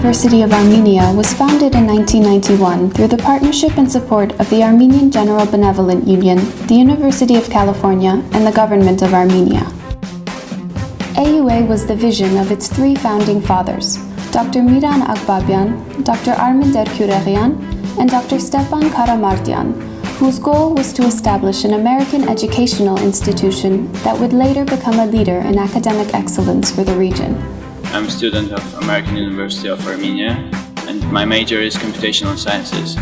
University of Armenia was founded in 1991 through the partnership and support of the Armenian General Benevolent Union, the University of California, and the government of Armenia. AUA was the vision of its three founding fathers, Dr. Miran Akbabian, Dr. Arminder Kuragyan, and Dr. Stepan Karamartian, whose goal was to establish an American educational institution that would later become a leader in academic excellence for the region. I'm a student of American University of Armenia, and my major is computational sciences.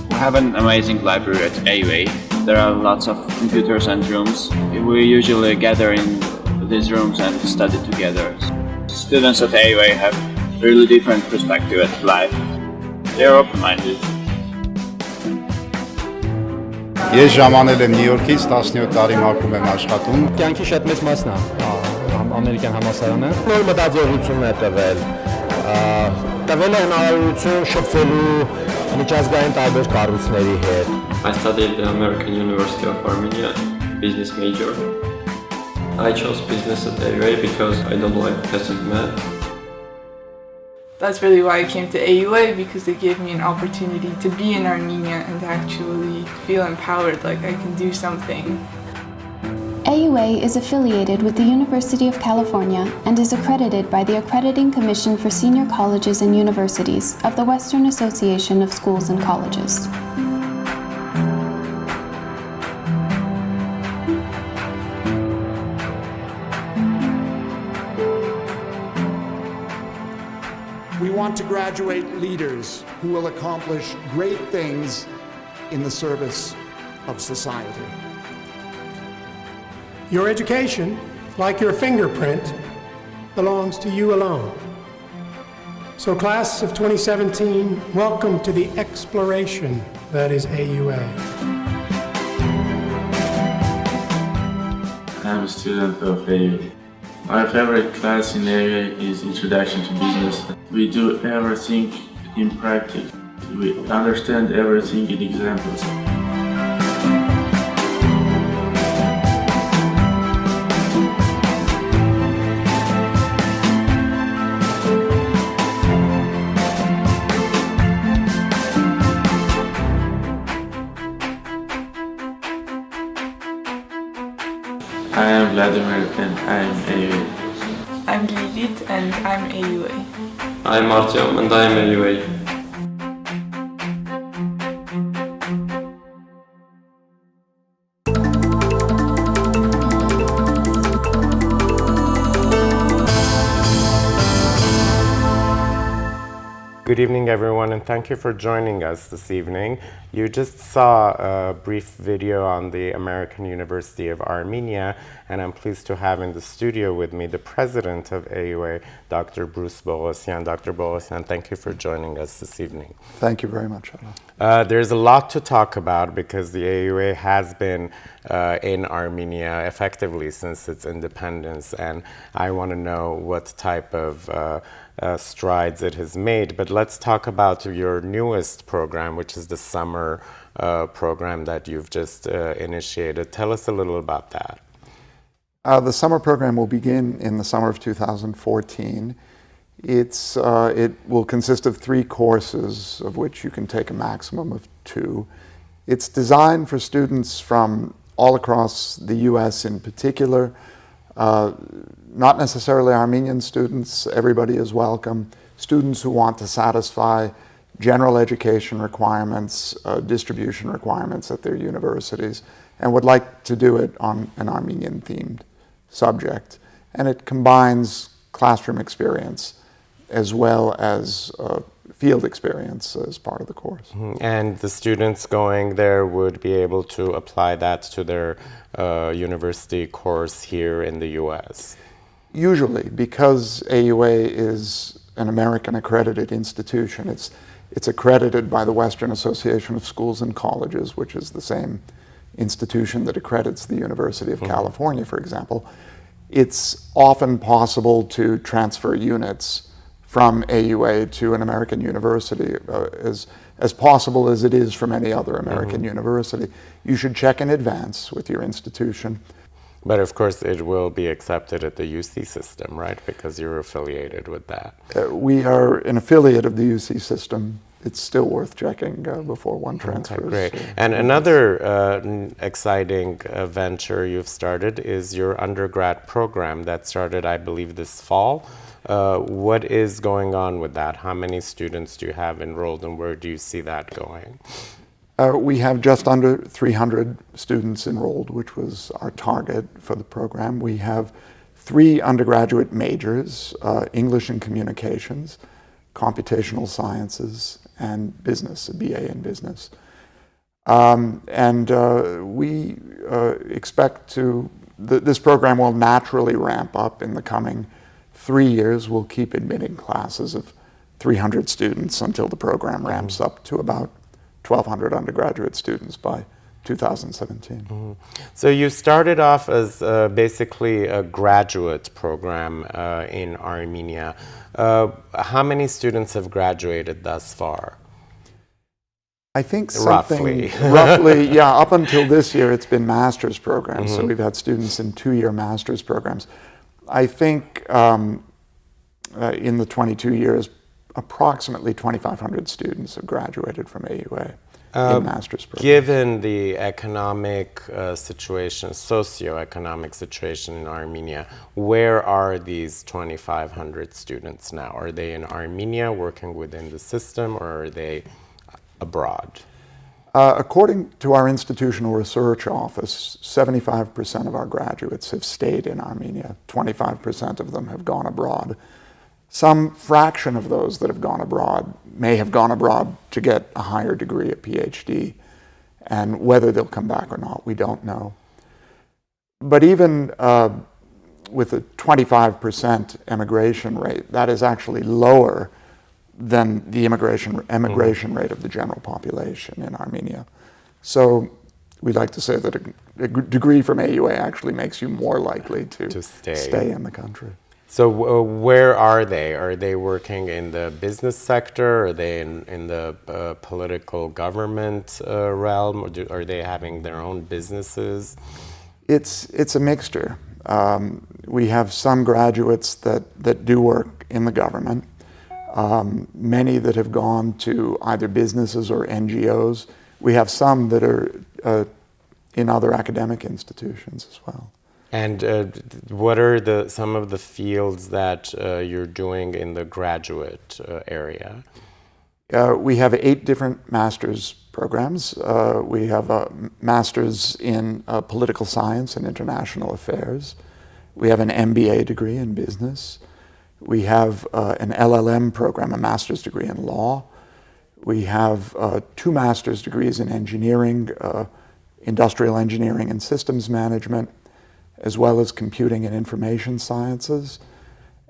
We have an amazing library at AUA. There are lots of computers and rooms. We usually gather in these rooms and study together. Students at AUA have really different perspective at life. They are open-minded. Ես ժամանել եմ Նյու Յորքից, 17 տարի մաքրում եմ աշխատում։ Կյանքի շատ մեծ մասն է ամերիկյան համալսարանը։ Նոր մտածողություն է տվել է հնարավորություն շփվելու միջազգային տարբեր կառույցների հետ։ I studied at the American University of Armenia, business major. I chose business at AUA because I don't like peasant math. That's really why I came to AUA, because they gave me an opportunity to be in Armenia and to actually feel empowered, like I can do something. AUA is affiliated with the University of California and is accredited by the Accrediting Commission for Senior Colleges and Universities of the Western Association of Schools and Colleges. We want to graduate leaders who will accomplish great things in the service of society. Your education, like your fingerprint, belongs to you alone. So class of 2017, welcome to the exploration that is AUA. I'm a student of AUA. My favorite class in AUA is Introduction to Business. We do everything in practice. We understand everything in examples. I am Vladimir and I am AUA. I'm Lilith and I'm AUA. I'm Artyom and I am AUA. Good evening, everyone, and thank you for joining us this evening. You just saw a brief video on the American University of Armenia, and I'm pleased to have in the studio with me the president of AUA, Dr. Bruce Boghosian. Dr. Boghosian, thank you for joining us this evening. Thank you very much, Ara. There's a lot to talk about because the AUA has been in Armenia effectively since its independence, and I want to know what type of strides it has made. But let's talk about your newest program, which is the summer program that you've just initiated. Tell us a little about that. The summer program will begin in the summer of 2014. It will consist of 3 courses, of which you can take a maximum of 2. It's designed for students from all across the U.S. in particular, not necessarily Armenian students. Everybody is welcome. Students who want to satisfy general education requirements, distribution requirements at their universities, and would like to do it on an Armenian-themed subject. And it combines classroom experience as well as field experience as part of the course. And the students going there would be able to apply that to their university course here in the U.S.? Usually, because AUA is an American accredited institution, it's accredited by the Western Association of Schools and Colleges, which is the same institution that accredits the University of California, for example. It's often possible to transfer units from AUA to an American university, as possible as it is from any other American university. You should check in advance with your institution. But of course, it will be accepted at the UC system, right? Because you're affiliated with that. We are an affiliate of the UC system. It's still worth checking before one transfers. Okay, great. And another exciting venture you've started is your undergrad program that started, I believe, this fall. What is going on with that? How many students do you have enrolled, and where do you see that going? We have just under 300 students enrolled, which was our target for the program. We have 3 undergraduate majors, English and Communications, Computational Sciences, and Business, a BA in Business. We expect this program will naturally ramp up in the coming 3 years. We'll keep admitting classes of 300 students until the program ramps up to about 1,200 undergraduate students by 2017. So you started off as basically a graduate program in Armenia. How many students have graduated thus far? I think roughly, yeah, up until this year it's been master's programs. So we've had students in 2-year master's programs. I think in the 22 years, approximately 2,500 students have graduated from AUA in master's programs. Given the economic situation, socioeconomic situation in Armenia, where are these 2,500 students now? Are they in Armenia working within the system, or are they abroad? According to our institutional research office, 75% of our graduates have stayed in Armenia. 25% of them have gone abroad. Some fraction of those that have gone abroad may have gone abroad to get a higher degree, a PhD, and whether they'll come back or not, we don't know. But even with a 25% emigration rate, that is actually lower than the emigration rate of the general population in Armenia. So we like to say that a degree from AUA actually makes you more likely to stay in the country. So where are they? Are they working in the business sector? Are they in the political government realm? Or are they having their own businesses? It's a mixture. We have some graduates that do work in the government. Many that have gone to either businesses or NGOs. We have some that are in other academic institutions as well. And what are some of the fields that you're doing in the graduate area? We have 8 different master's programs. We have a master's in political science and international affairs. We have an MBA degree in business. We have an LLM program, a master's degree in law. We have 2 master's degrees in engineering, industrial engineering and systems management, as well as computing and information sciences.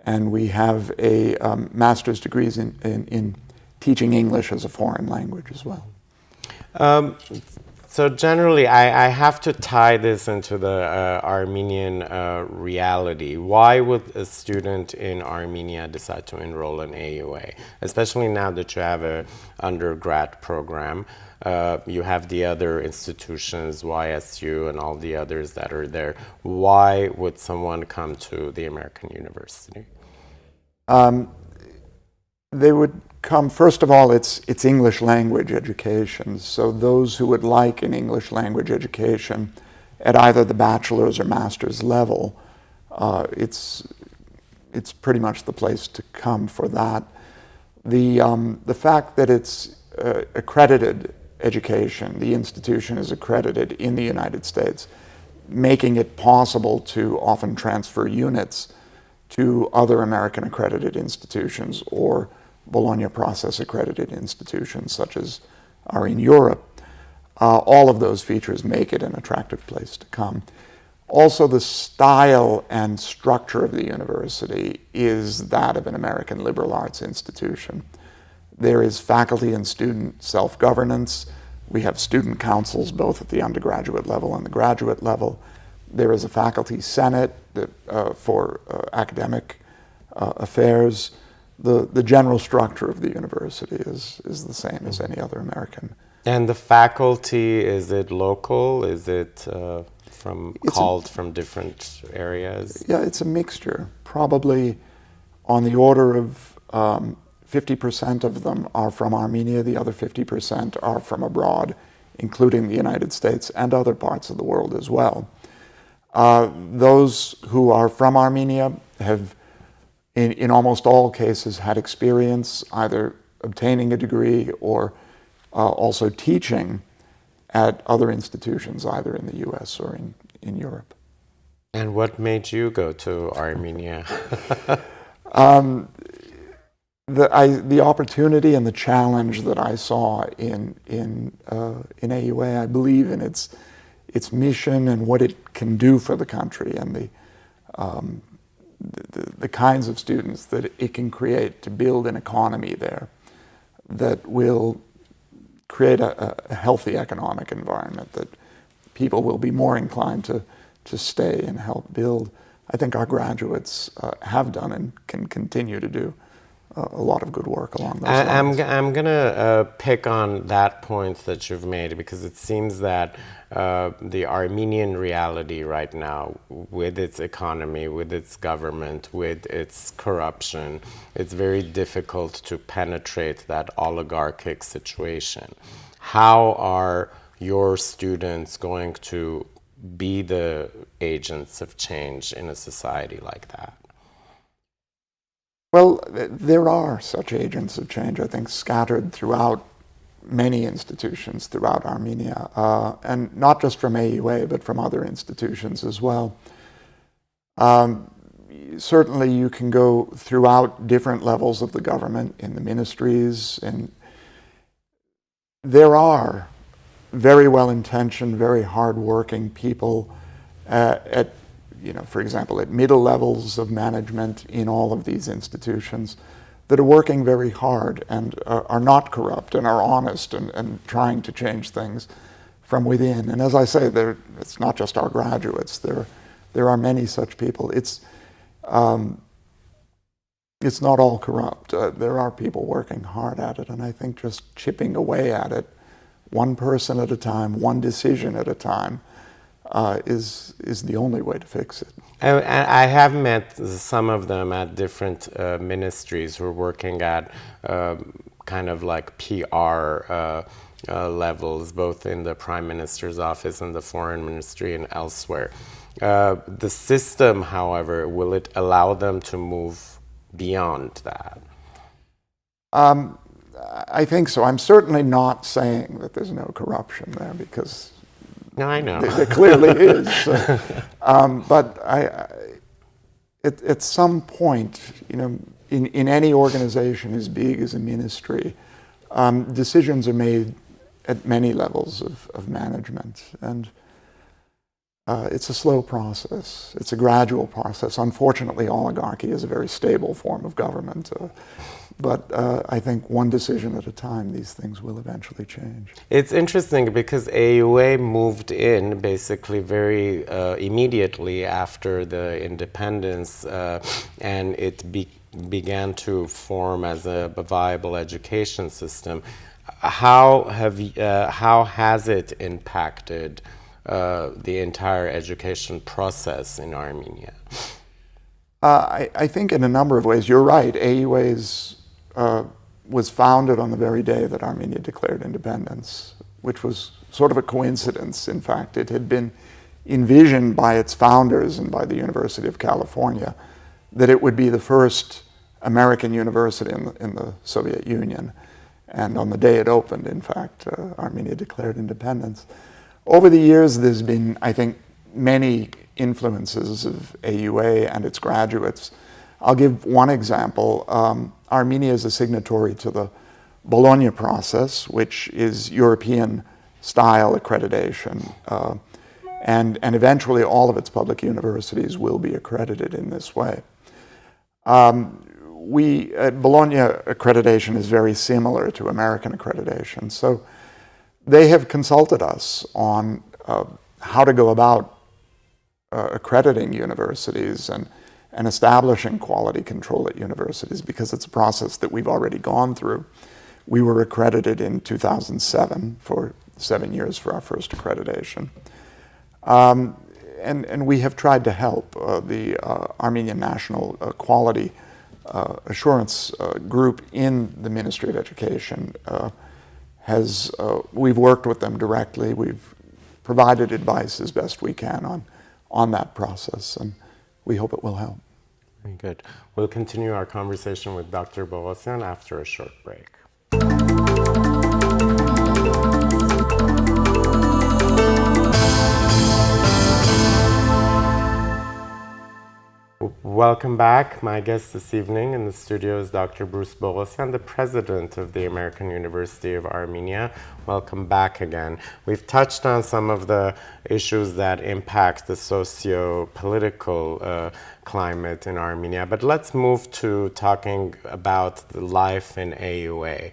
And we have a master's degrees in teaching English as a foreign language as well. So generally, I have to tie this into the Armenian reality. Why would a student in Armenia decide to enroll in AUA? Especially now that you have an undergrad program, you have the other institutions, YSU and all the others that are there. Why would someone come to the American university? They would come, first of all, it's English language education. So those who would like an English language education at either the bachelor's or master's level, it's pretty much the place to come for that. The fact that it's accredited education, the institution is accredited in the United States, making it possible to often transfer units to other American accredited institutions or Bologna process accredited institutions such as are in Europe. All of those features make it an attractive place to come. Also, the style and structure of the university is that of an American liberal arts institution. There is faculty and student self-governance. We have student councils both at the undergraduate level and the graduate level. There is a faculty senate for academic affairs. The general structure of the university is the same as any other American. And the faculty, is it local? Is it called from different areas? Yeah, it's a mixture. Probably on the order of 50% of them are from Armenia, the other 50% are from abroad, including the United States and other parts of the world as well. Those who are from Armenia have, in almost all cases, had experience either obtaining a degree or also teaching at other institutions, either in the US or in Europe. And what made you go to Armenia? The opportunity and the challenge that I saw in AUA, I believe in its mission and what it can do for the country, and the kinds of students that it can create to build an economy there that will create a healthy economic environment that people will be more inclined to stay and help build. I think our graduates have done and can continue to do a lot of good work along those lines. I'm going to pick on that point that you've made, because it seems that the Armenian reality right now, with its economy, with its government, with its corruption, it's very difficult to penetrate that oligarchic situation. How are your students going to be the agents of change in a society like that? Well, there are such agents of change, I think, scattered throughout many institutions throughout Armenia, and not just from AUA, but from other institutions as well. Certainly you can go throughout different levels of the government, in the ministries, and there are very well-intentioned, very hard-working people at, for example, at middle levels of management in all of these institutions that are working very hard and are not corrupt and are honest and trying to change things from within. And as I say, it's not just our graduates. There are many such people. It's not all corrupt. There are people working hard at it, and I think just chipping away at it, one person at a time, one decision at a time, is the only way to fix it. I have met some of them at different ministries who are working at kind of like PR levels, both in the Prime Minister's office and the Foreign Ministry and elsewhere. The system, however, will it allow them to move beyond that? I think so. I'm certainly not saying that there's no corruption there, because no, I know. There clearly is. But at some point, in any organization as big as a ministry, decisions are made at many levels of management. And it's a slow process. It's a gradual process. Unfortunately, oligarchy is a very stable form of government. But I think one decision at a time, these things will eventually change. It's interesting because AUA moved in basically very immediately after the independence, and it began to form as a viable education system. How has it impacted the entire education process in Armenia? I think in a number of ways. You're right. AUA was founded on the very day that Armenia declared independence, which was sort of a coincidence. In fact, it had been envisioned by its founders and by the University of California that it would be the first American university in the Soviet Union. And on the day it opened, in fact, Armenia declared independence. Over the years, there's been, I think, many influences of AUA and its graduates. I'll give one example. Armenia is a signatory to the Bologna process, which is European-style accreditation. And eventually all of its public universities will be accredited in this way. Bologna accreditation is very similar to American accreditation. So they have consulted us on how to go about accrediting universities and establishing quality control at universities, because it's a process that we've already gone through. We were accredited in 2007 for 7 years for our first accreditation. and we have tried to help. The Armenian National Quality Assurance Group in the Ministry of Education we've worked with them directly. We've provided advice as best we can on that process, and we hope it will help. Very good. We'll continue our conversation with Dr. Boghosian after a short break. Welcome back. My guest this evening in the studio is Dr. Bruce Boghosian, the president of the American University of Armenia. Welcome back again. We've touched on some of the issues that impact the socio-political climate in Armenia, but let's move to talking about the life in AUA.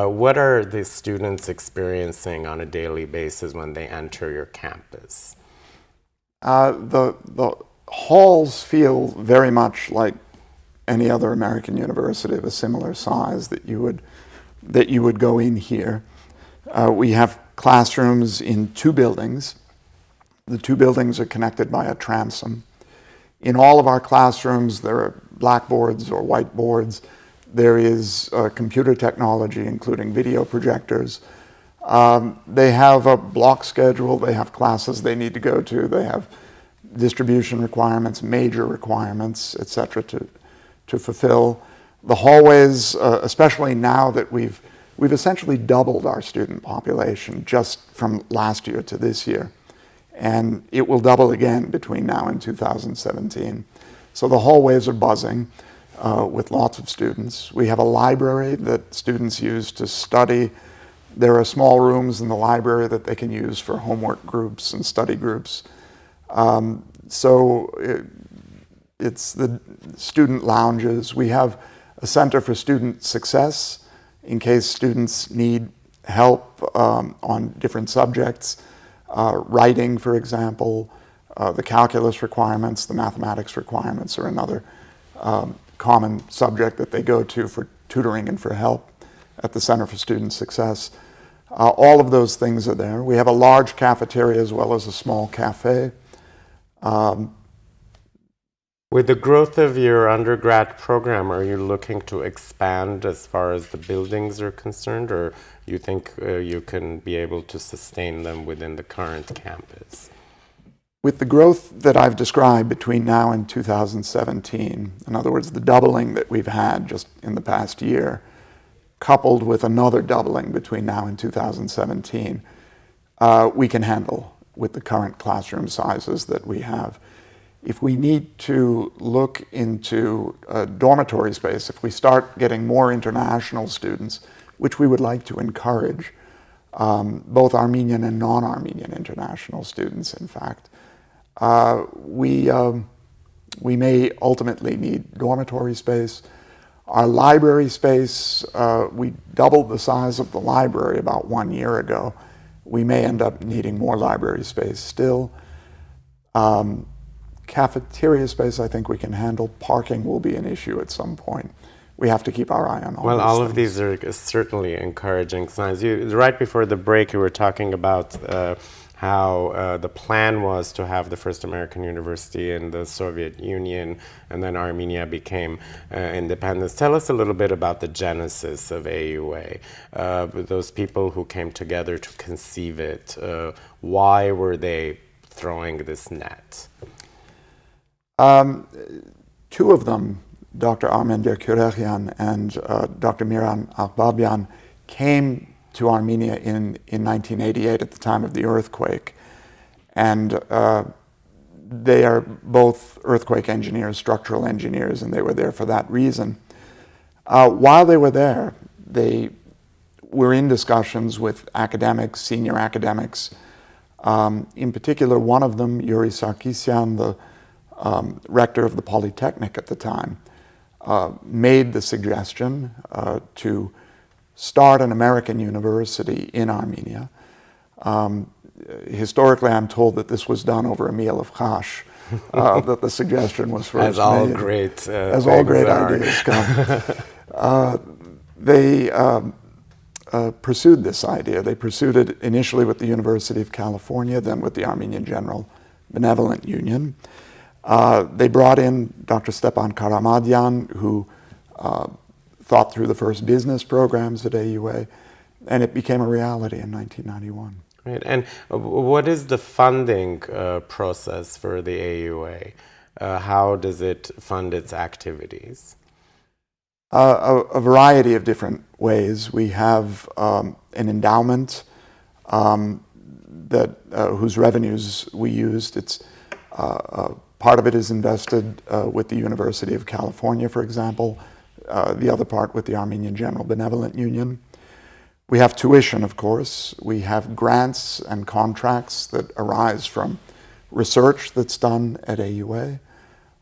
What are the students experiencing on a daily basis when they enter your campus? The halls feel very much like any other American university of a similar size that you would go in here. We have classrooms in 2 buildings. The 2 buildings are connected by a transom. In all of our classrooms, there are blackboards or whiteboards. There is computer technology, including video projectors. They have a block schedule. They have classes they need to go to. They have distribution requirements, major requirements, etc. to fulfill. The hallways, especially now that we've essentially doubled our student population just from last year to this year, and it will double again between now and 2017. So the hallways are buzzing with lots of students. We have a library that students use to study. There are small rooms in the library that they can use for homework groups and study groups. It's the student lounges. We have a Center for Student Success in case students need help on different subjects. Writing, for example, the calculus requirements, the mathematics requirements are another common subject that they go to for tutoring and for help at the Center for Student Success. All of those things are there. We have a large cafeteria as well as a small cafe. With the growth of your undergrad program, are you looking to expand as far as the buildings are concerned, or you think you can be able to sustain them within the current campus? With the growth that I've described between now and 2017, in other words, the doubling that we've had just in the past year, coupled with another doubling between now and 2017, we can handle with the current classroom sizes that we have. If we need to look into dormitory space, if we start getting more international students, which we would like to encourage, both Armenian and non-Armenian international students, in fact, we may ultimately need dormitory space. Our library space, we doubled the size of the library about 1 year ago. We may end up needing more library space still. Cafeteria space, I think we can handle. Parking will be an issue at some point. We have to keep our eye on all Well, these all things. of these are certainly encouraging signs. Right before the break, you were talking about how the plan was to have the first American university in the Soviet Union, and then Armenia became independent. Tell us a little bit about the genesis of AUA, those people who came together to conceive it. Why were they throwing this net? 2 of them, Dr. Armenia Kurekian and Dr. Miran Akbabyan, came to Armenia in 1988 at the time of the earthquake. And they are both earthquake engineers, structural engineers, and they were there for that reason. While they were there, they were in discussions with academics, senior academics. In particular, one of them, Yuri Sarkisian, the rector of the Polytechnic at the time, made the suggestion to start an American university in Armenia. Historically, I'm told that this was done over a meal of chash, that the suggestion was first as all made. Great as all great ideas come. They pursued this idea. They pursued it initially with the University of California, then with the Armenian General Benevolent Union. They brought in Dr. Stepan Karamadyan, who thought through the first business programs at AUA, and it became a reality in 1991. Right. And what is the funding process for the AUA? How does it fund its activities? A variety of different ways. We have an endowment whose revenues we used. It's part of it is invested with the University of California, for example. The other part with the Armenian General Benevolent Union. We have tuition, of course. We have grants and contracts that arise from research that's done at AUA.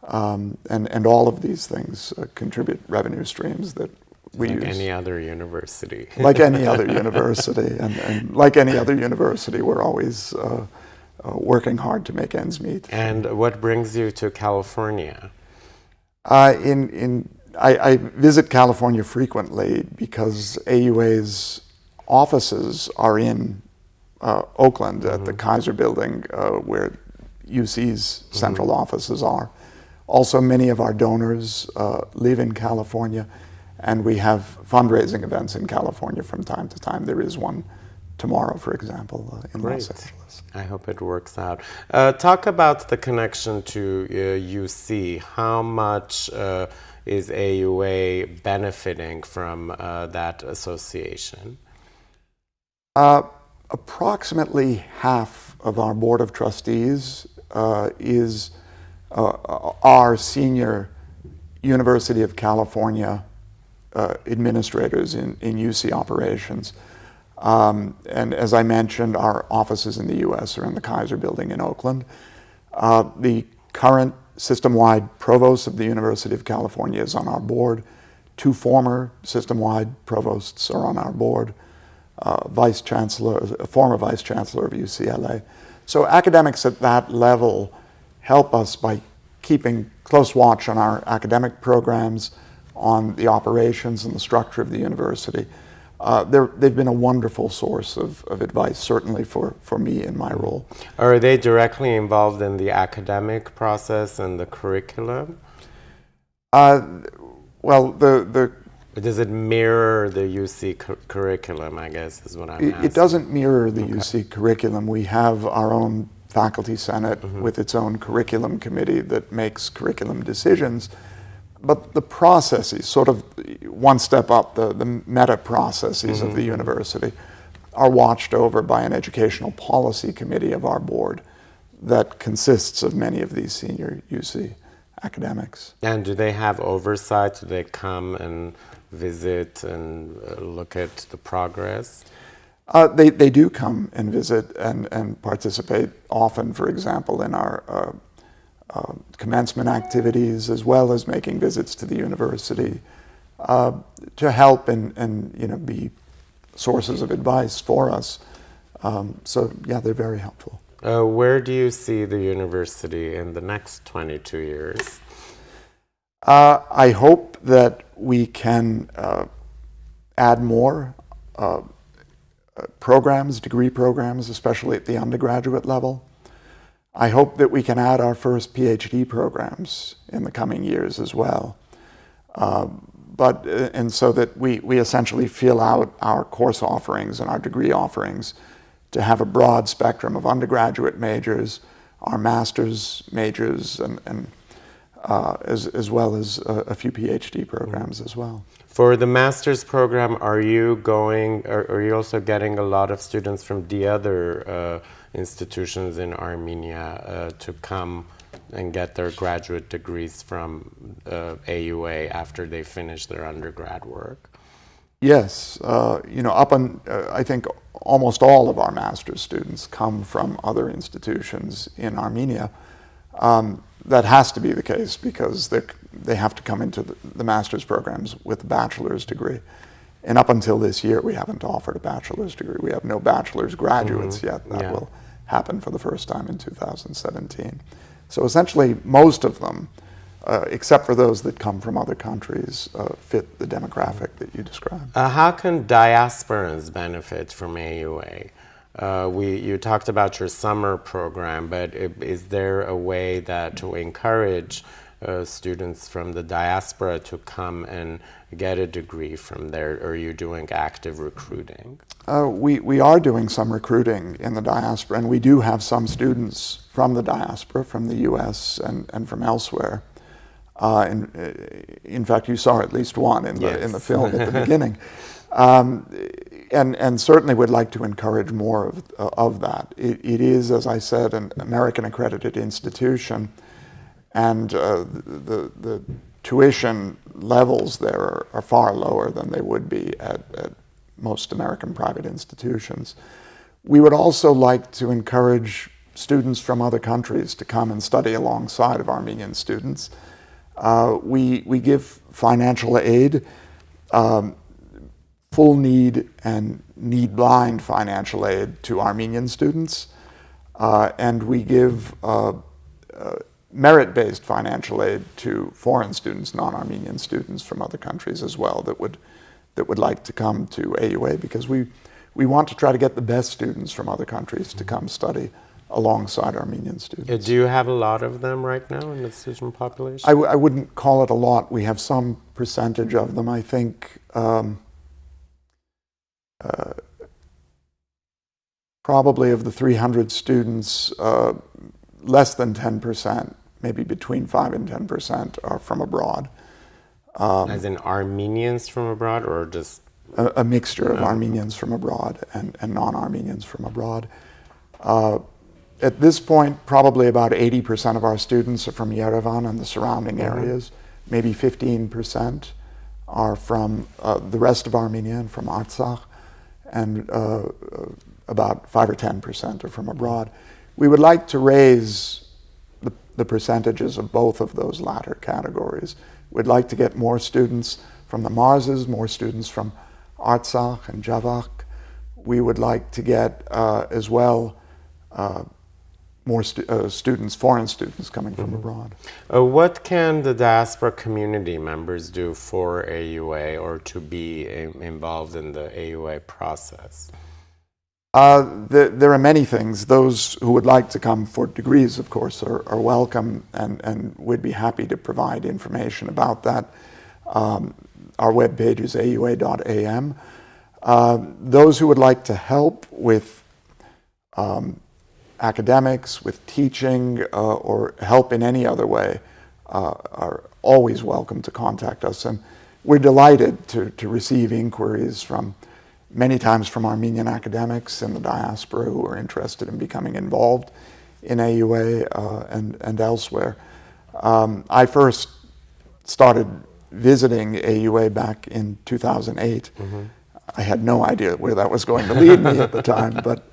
And all of these things contribute revenue streams that we use. Like any other university. Like any other university. And like any other university, we're always working hard to make ends meet. And what brings you to California? I visit California frequently because AUA's offices are in Oakland at the Kaiser Building, where UC's central offices are. Also, many of our donors live in California, and we have fundraising events in California from time to time. There is one tomorrow, for example, in Los Angeles. I hope it works out. Talk about the connection to UC. How much is AUA benefiting from that association? Approximately half of our board of trustees is our senior University of California administrators in UC operations. And as I mentioned, our offices in the US are in the Kaiser Building in Oakland. The current system-wide provost of the University of California is on our board. 2 former system-wide provosts are on our board. Vice Chancellor, a former Vice Chancellor of UCLA. So academics at that level help us by keeping close watch on our academic programs, on the operations and the structure of the university. They've been a wonderful source of advice, certainly for me in my role. Are they directly involved in the academic process and the curriculum? Well, does it mirror the UC curriculum, I guess, is what I'm asking. It doesn't mirror the UC curriculum. We have our own faculty senate with its own curriculum committee that makes curriculum decisions. But the processes, sort of one step up, the meta processes of the university, are watched over by an educational policy committee of our board that consists of many of these senior UC academics. And do they have oversight? Do they come and visit and look at the progress? They do come and visit and participate often, for example, in our commencement activities, as well as making visits to the university to help and be sources of advice for us. So yeah, they're very helpful. Where do you see the university in the next 22 years? I hope that we can add more programs, degree programs, especially at the undergraduate level. I hope that we can add our first PhD programs in the coming years as well. And so that we essentially fill out our course offerings and our degree offerings to have a broad spectrum of undergraduate majors, our master's majors, and as well as a few PhD programs as well. For the master's program, are you also getting a lot of students from the other institutions in Armenia to come and get their graduate degrees from AUA after they finish their undergrad work? Yes, I think almost all of our master's students come from other institutions in Armenia. That has to be the case because they have to come into the master's programs with a bachelor's degree. And up until this year, we haven't offered a bachelor's degree. We have no bachelor's graduates yet. That will happen for the first time in 2017. So essentially, most of them, except for those that come from other countries, fit the demographic that you described. How can diasporans benefit from AUA? You talked about your summer program, but is there a way that to encourage students from the diaspora to come and get a degree from there? Or are you doing active recruiting? We are doing some recruiting in the diaspora, and we do have some students from the diaspora, from the US and from elsewhere. In fact, you saw at least one in the film at the beginning. And certainly would like to encourage more of that. It is, as I said, an American accredited institution, and the tuition levels there are far lower than they would be at most American private institutions. We would also like to encourage students from other countries to come and study alongside of Armenian students. We give financial aid, full need and need blind financial aid to Armenian students, and we give merit-based financial aid to foreign students, non-Armenian students from other countries as well that would like to come to AUA, because we want to try to get the best students from other countries to come study alongside Armenian students. Do you have a lot of them right now in the student population? I wouldn't call it a lot. We have some percentage of them. I think probably of the 300 students, less than 10%, maybe between 5 and 10%, are from abroad. As in Armenians from abroad, or just? A mixture of Armenians from abroad and non-Armenians from abroad. At this point, probably about 80% of our students are from Yerevan and the surrounding areas. Maybe 15% are from the rest of Armenia and from Artsakh, and about 5 or 10% are from abroad. We would like to raise the percentages of both of those latter categories. We'd like to get more students from the Marses, more students from Artsakh and Javakh. We would like to get as well more students, foreign students coming from abroad. What can the diaspora community members do for AUA or to be involved in the AUA process? There are many things. Those who would like to come for degrees, of course, are welcome, and we'd be happy to provide information about that. Our webpage is aua.am. Those who would like to help with academics, with teaching, or help in any other way, are always welcome to contact us. And we're delighted to receive inquiries many times from Armenian academics in the diaspora who are interested in becoming involved in AUA and elsewhere. I first started visiting AUA back in 2008. I had no idea where that was going to lead me at the time, but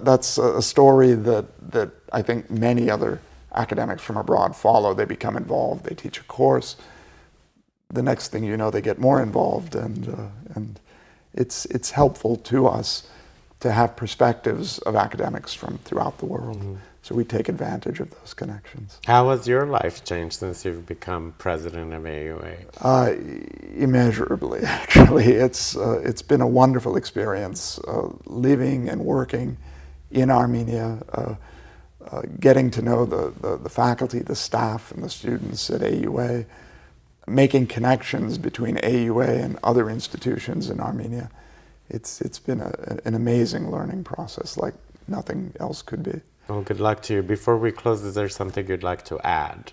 that's a story that I think many other academics from abroad follow. They become involved, they teach a course. The next thing you know, they get more involved, and it's helpful to us to have perspectives of academics from throughout the world. So we take advantage of those connections. How has your life changed since you've become president of AUA? Immeasurably, actually. It's been a wonderful experience living and working in Armenia, getting to know the faculty, the staff, and the students at AUA, making connections between AUA and other institutions in Armenia. It's been an amazing learning process, like nothing else could be. Well, good luck to you. Before we close, is there something you'd like to add?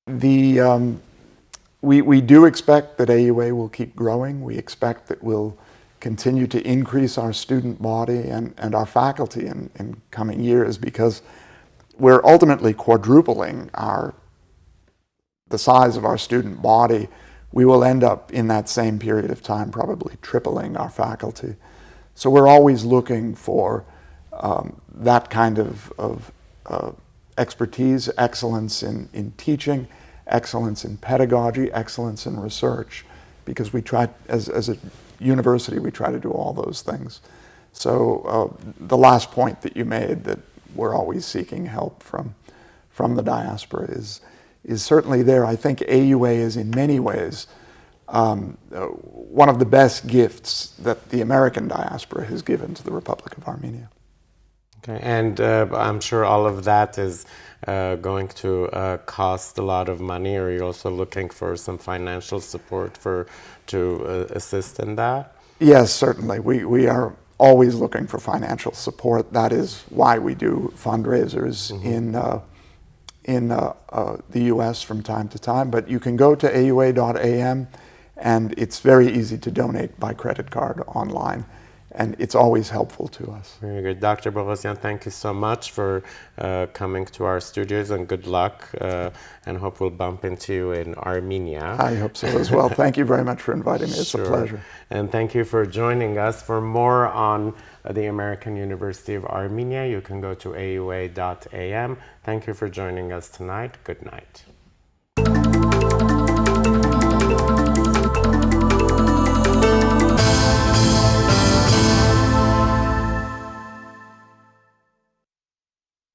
We do expect that AUA will keep growing. We expect that we'll continue to increase our student body and our faculty in coming years, because we're ultimately quadrupling the size of our student body. We will end up in that same period of time probably tripling our faculty. So we're always looking for that kind of expertise, excellence in teaching, excellence in pedagogy, excellence in research, because we try, as a university, we try to do all those things. So the last point that you made, that we're always seeking help from the diaspora, is certainly there. I think AUA is in many ways one of the best gifts that the American diaspora has given to the Republic of Armenia. Okay, and I'm sure all of that is going to cost a lot of money. Are you also looking for some financial support to assist in that? Yes, certainly. We are always looking for financial support. That is why we do fundraisers in the U.S. from time to time. But you can go to aua.am, and it's very easy to donate by credit card online. And it's always helpful to us. Very good. Dr. Boghosian, thank you so much for coming to our studios, and good luck, and hope we'll bump into you in Armenia. I hope so as well. Thank you very much for inviting me. It's a pleasure. And thank you for joining us. For more on the American University of Armenia, you can go to aua.am. Thank you for joining us tonight. Good night.